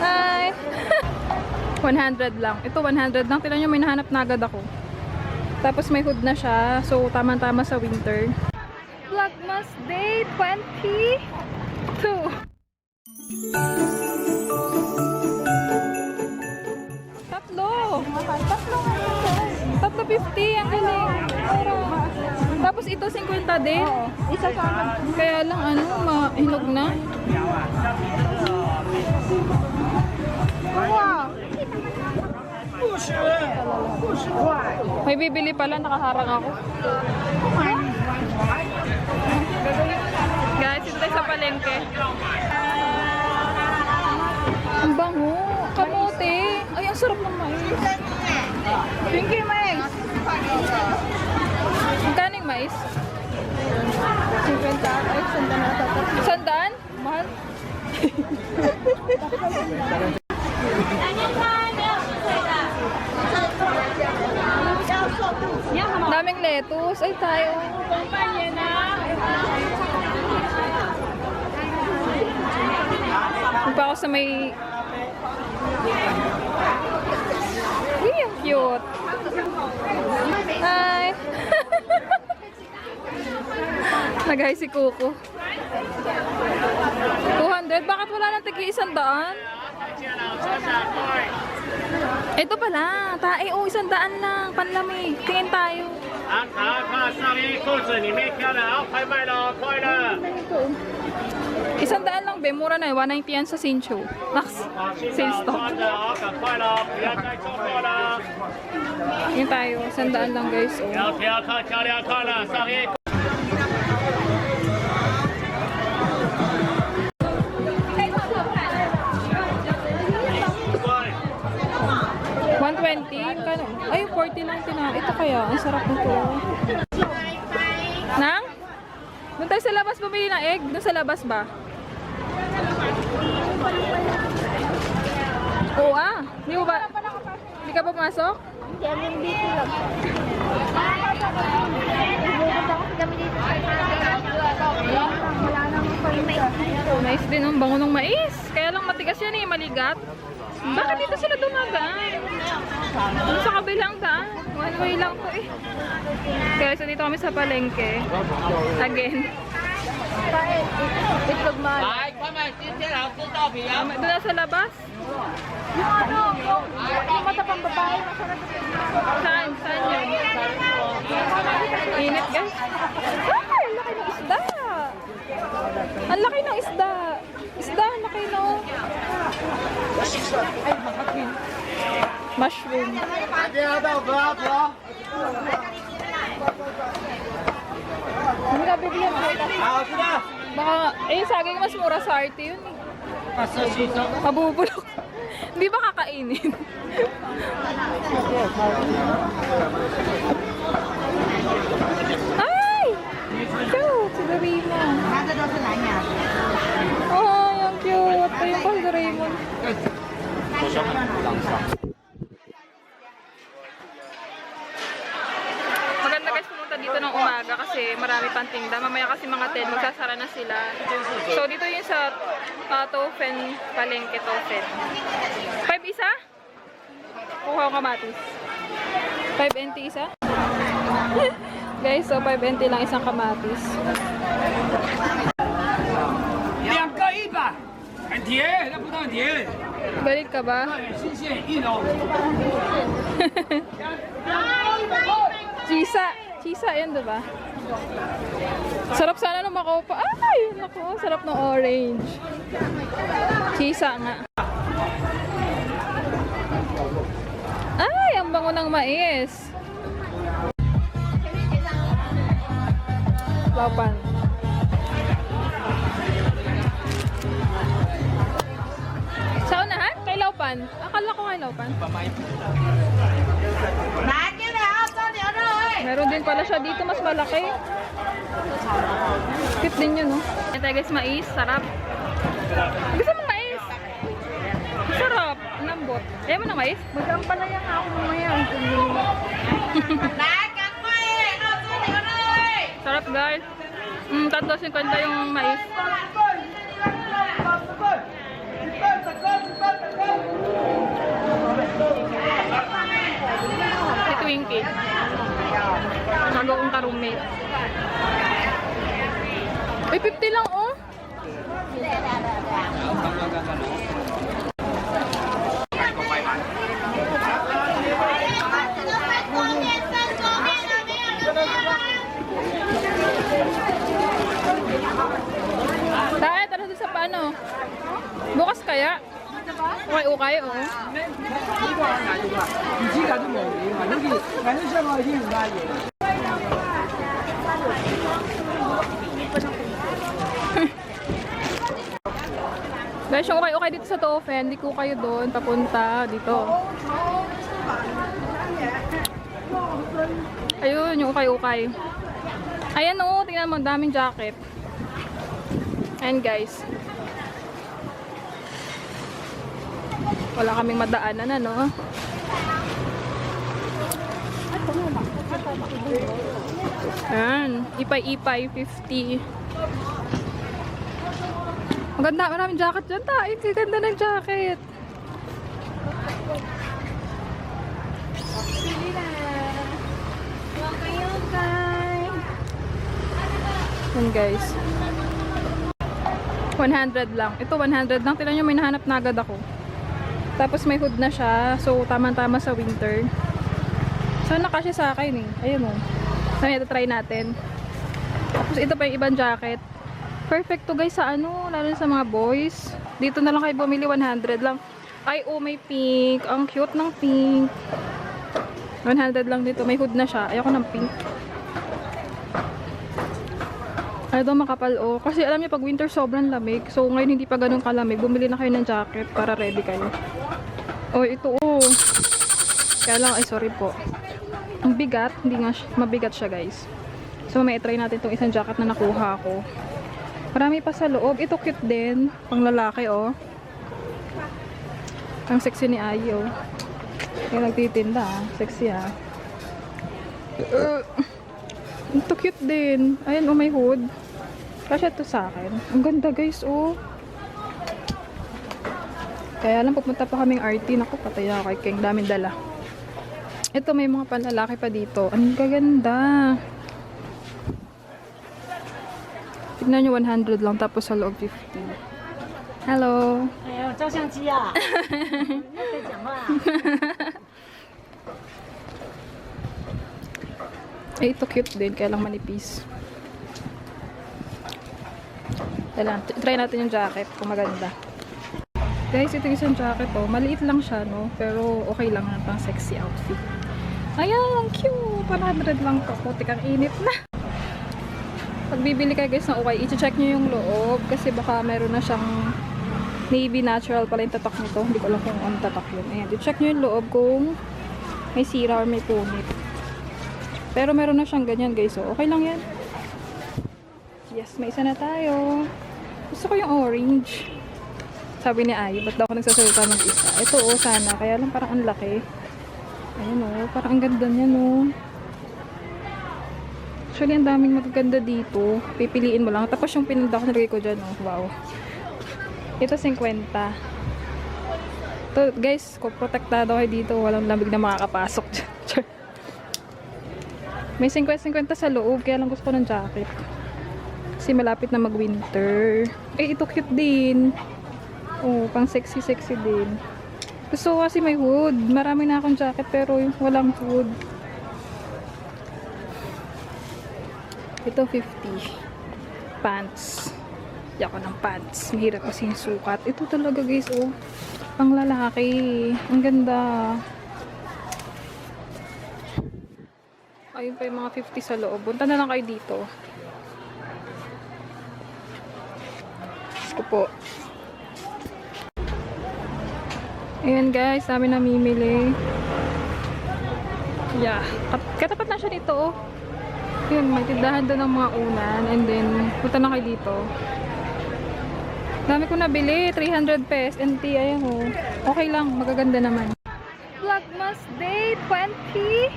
Hi! 100 lang. Ito 100 lang. Tignan nyo, may nahanap na agad ako. Tapos may hood na siya. So, tama-tama sa winter. Vlogmas Day 22! Tatlo! Tatlo 50. Ang galing. Tapos ito 50 din. Isa sa akin. Kaya lang ano, mahinog na. May bibili pala, nakaharang ako. Guys, ito tayo sa palengke. Ang bango. Kamote. Ay, ang sarap ng mais. Thank you, mais. Magkano yung mais? 50. Ay, sanda na tatat. Sandaan? Mahal. Daming lettuce. Ay, tayo. Magpa ako sa may... Uy, ang cute. Hi! Nag-hi si Kuko. 200? Bakit wala nang tig-100? Ito pala. Tae, oh, 100 lang. Panlamig. Tingin tayo. 100 lang, be. Mura na eh. 190 yan sa Sincho. Naks. Sales stock. Tingin tayo. 100 lang, guys. Oh. Kano? Ay, 40 lang tina. Ito kaya, ang sarap nito. Nang? Doon tayo sa labas bumili ng egg. Doon sa labas ba? Oo ah. Hindi mo ba? Hindi ka pa pumasok? Hindi, alam dito lang. Ibubot ako sa kami dito. Wala namang palinta. Nice din ang bango ng mais. Kaya lang matigas yan eh, maligat. Bakit dito sila dumagaan? Doon sa kabilang daan. One way lang to eh. Kaya so dito kami sa palengke. Again. Itlog mahal. Doon na sa labas. Yung ano, yung matapang babae, masarap. Saan? Saan yun? Init guys. Ay, ang laki ng isda. Ang laki ng isda. Isda, ang laki no. Ay, makakin. Mushroom. Hindi ka bibigyan ko. Baka, eh, saging mas mura sa arte yun eh. Mabubulok. Hindi ba kakainin? Ay! Cute! Si Doraemon. Nada daw sa lanya. Ay, ang cute. Ito yung pang Doraemon. Maganda guys pumunta dito ng umaga kasi marami pang tinda. Mamaya kasi mga 10, magsasara na sila. So dito yung sa Tofen, palengke Tofen. 5 isa? Kuha ko kamatis. 5 NT isa? Guys, so 5 NT lang isang kamatis. 2个100，很甜，那葡萄很甜， Balik ka ba? 新鲜1楼。 Chisa. Chisa yan, diba? Sarap sana nung makopa. Ay, naku, sarap ng orange. Chisa nga. Ay, ang bango ng mais. Laupan. Sa unahan? Kay Laupan? Akala ko kay Laupan. Meron din pala siya dito, mas malaki. Cute din yun, no? Ito guys, mais. Sarap. Gusto mo mais? Sarap. Lambot. Ayaw mo ng mais? Magkampalaya nga ako mamaya. Sarap guys. 3.50 yung mais. May... Ay, 50 lang, oh. Tayo, tara doon sa paano. Bukas kaya? Ukay-ukay, oh. 唔知㗎都冇嘢嘛，好似買咗上去啲唔帶嘢。 Guys, yung ukay-ukay dito sa Tofen, hindi ko kayo doon, papunta dito. Ayun, yung ukay-ukay. Ayan o, tingnan mo, daming jacket. Ayan guys. Wala kaming madaanan, ano. Ayan, ipay-ipay, 50. Ang ganda, maraming jacket dyan tayo. Ang ganda ng jacket. Yan guys. 100 lang. Ito 100 lang. Tignan nyo, may nahanap na agad ako. Tapos may hood na siya. So, tama-tama sa winter. Sana kasya sa akin eh. Ayun o. Sana ito try natin. Tapos ito pa yung ibang jacket. Perfect to guys sa ano, lalo sa mga boys. Dito na lang kayo bumili, 100 lang. Ay, oh, may pink. Ang cute ng pink. 100 lang dito. May hood na siya. Ayoko ng pink. Ay, ito makapal, oh. Kasi alam niyo, pag winter sobrang lamig. So, ngayon hindi pa ganun kalamig. Bumili na kayo ng jacket para ready kayo. Oh, ito, oh. Kaya lang, ay, sorry po. Ang bigat. Hindi nga, mabigat siya, guys. So, may try natin itong isang jacket na nakuha ko. Marami pa sa loob. Ito cute din. Pang lalaki, oh. Ang sexy ni Ayi, oh. Yung nagtitinda, ah. Sexy, ah. Ito cute din. Ayan, oh, may hood. Kasi ito sa akin. Ang ganda, guys, oh. Kaya lang, pupunta pa kaming RT. Naku, patay ako kay King. Daming dala. Ito, may mga panlalaki pa dito. Ang gaganda. Tignan nyo, 100 lang. Tapos sa loob, 50. Hello. 哎呀，照相机啊！那可以讲话。 Eh, ito cute din. Kaya lang manipis. Try natin yung jacket kung maganda. Guys, ito isang jacket, oh. Maliit lang siya, no? Pero okay lang na pang sexy outfit. Ayan, cute. 100 lang to. Putik ang init na. Pag bibili kayo guys ng ukay, i-check nyo yung loob kasi baka meron na siyang navy natural pala yung tatak nito. Hindi ko alam kung ano tatak yun. Ayan, i-check nyo yung loob kung may sira or may punit. Pero meron na siyang ganyan guys. So, okay lang yan. Yes, may isa na tayo. Gusto ko yung orange. Sabi ni Ay, ba't daw ako nagsasalita mag-isa? Ito oh, sana. Kaya lang parang ang laki. Ayun oh, parang ang ganda niya no. Actually, ang daming magaganda dito. Pipiliin mo lang. Tapos yung pinunta ko, nilagay ko dyan, oh. Wow. Ito, 50. Ito, guys, kung protektado kayo dito, walang lamig na makakapasok dyan. May 50-50 sa loob, kaya lang gusto ko ng jacket. Kasi malapit na mag-winter. Eh, ito cute din. Oh, pang sexy-sexy din. Gusto ko kasi may hood. Marami na akong jacket, pero walang hood. Ito 50. Pants. Di ako ng pants. Mahirap kasi yung sukat. Ito talaga guys, oh. Pang lalaki. Ang ganda. Ayun pa yung mga 50 sa loob. Punta na lang kayo dito. Gusto po. Ayan guys, dami namimili. Yeah. Katapat na siya dito, oh. Yun, may tindahan doon ng mga unan. And then, punta na kayo dito. Dami ko nabili. 300 pesos. NT, ayan o. Okay lang. Magaganda naman. Vlogmas Day 22.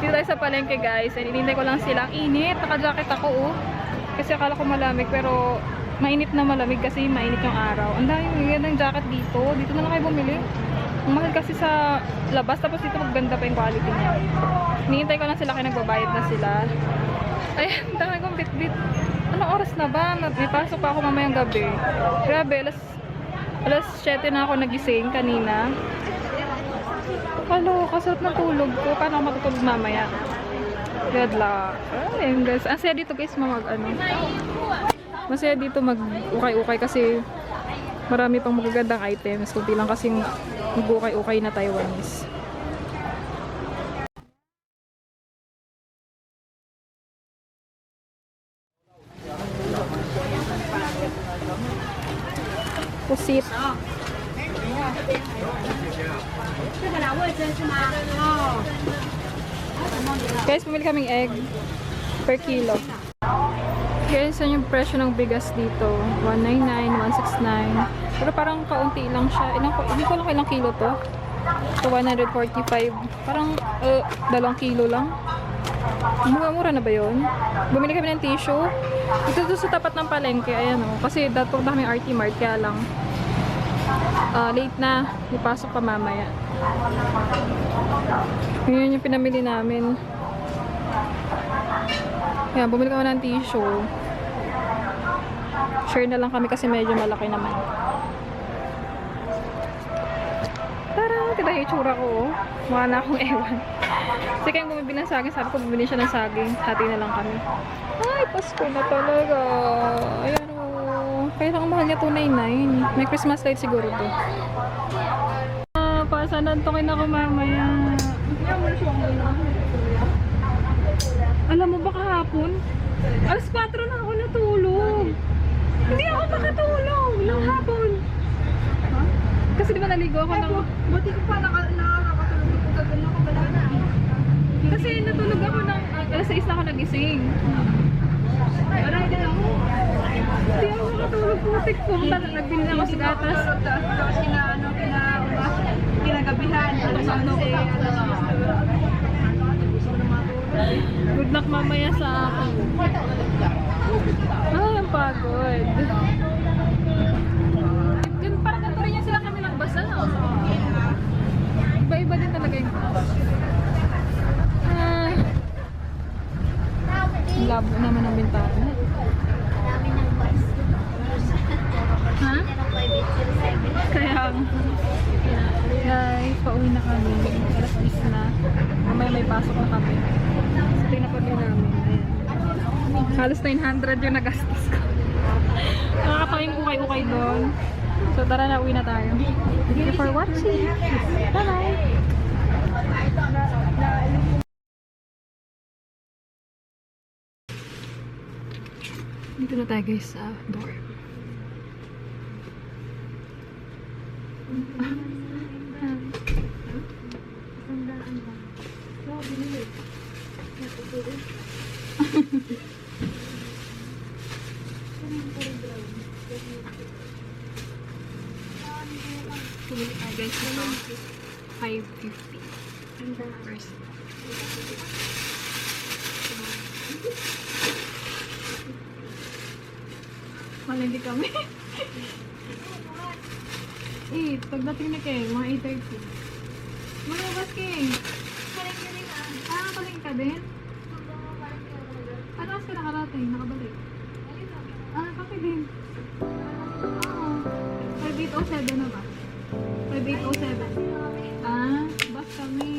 Dito tayo sa palengke guys. And inintay ko lang silang init. Naka-jacket ako oh. Kasi akala ko malamig. Pero mainit na malamig kasi mainit yung araw. Ang dami magagandang jacket dito. Dito na lang kayo bumili. Ang mahal kasi sa labas, tapos dito maganda pa yung quality niya. Hinihintay ko lang sila kaya nagbabayad na sila. Ay, dami kong bit-bit. Anong oras na ba? May pasok pa ako mamayang gabi. Grabe, alas 7 na ako nagising kanina. Hello, kasarap ng tulog ko. Paano ako matutulog mamaya? Good luck. Ayun guys. Ang saya dito guys masaya dito mag-ukay-ukay kasi marami pang magagandang items. Kunti lang kasing mag-ukay-ukay na Taiwanese. Pusit. Guys, pumili kaming egg per kilo. Guys, yan yung presyo ng bigas dito. 199, 169. Pero parang kaunti lang siya. Hindi ko lang ilang kilo to. So, 145. Parang 2 kilo lang. Mura-mura na ba yun? Bumili kami ng tissue. Ito sa tapat ng palengke. Ayan o. Kasi dapat na kami RT Mart. Kaya lang late na. Ipasok pa mamaya. Yun yung pinamili namin. Kaya bumili kami ng tissue. Share na lang kami kasi medyo malaki naman. Tara! Kita yung itsura ko. Mukha na akong ewan. Kasi kayong bumibili ng saging, sabi ko bumili siya ng saging. Hati na lang kami. Ay, Pasko na talaga. Ayan o. Kaya lang ang mahal niya 299. May Christmas light siguro to. Pasanantokin ako mamaya. Alam mo ba kahapon? Alas 4 na ako natulog. Hindi ako makatulog ng hapon. Kasi di ba naligo ako ng... Buti ko pa nakakatulog ko gagawin ako wala na. Kasi natulog ako ng... alas 6 na ako nagising. Aray na ako. Hindi ako makatulog. Putik ko. Nagbili na ako sa gatas. Tapos kinagabihan. Good luck mamaya sa akin. Ay, ang pagod. Parang ganito rin yan sila kami nagbasa. Iba-iba din talaga yung labo naman ang bintana. Ha? Kaya guys, pauwi na kami. Alas 10 na. Mamaya may pasok na kami. So, tinapagin namin. Ayan. Halos 900 yung nagastos ko. Nakakapayong ukay-ukay doon. So, tara na, uwi na tayo. Thank you for watching. Bye-bye! Dito na tayo guys sa dorm. Pumili tayo guys ito. 550 first. Malindi kami. Pagdating na kayo, mga 8:30. Malabas kayo. Kaling ka din? Ano ka nakarating? Nakabalik? Kami din. 5807 na ba? 5807. Bus kami.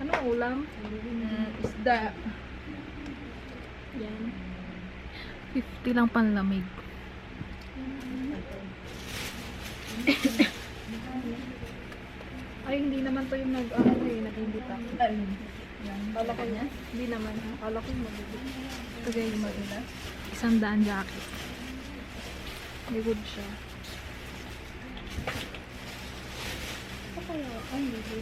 Anong ulam? Isda. Yan. 50 lang panlamig. Ay, hindi naman to yung nag-imbita. Kala ko niya? Hindi naman. Kala ko yung mabibig. Ito guys, yung maganda. 100 jacket. May wood siya. Ano kaya? Ay, hindi.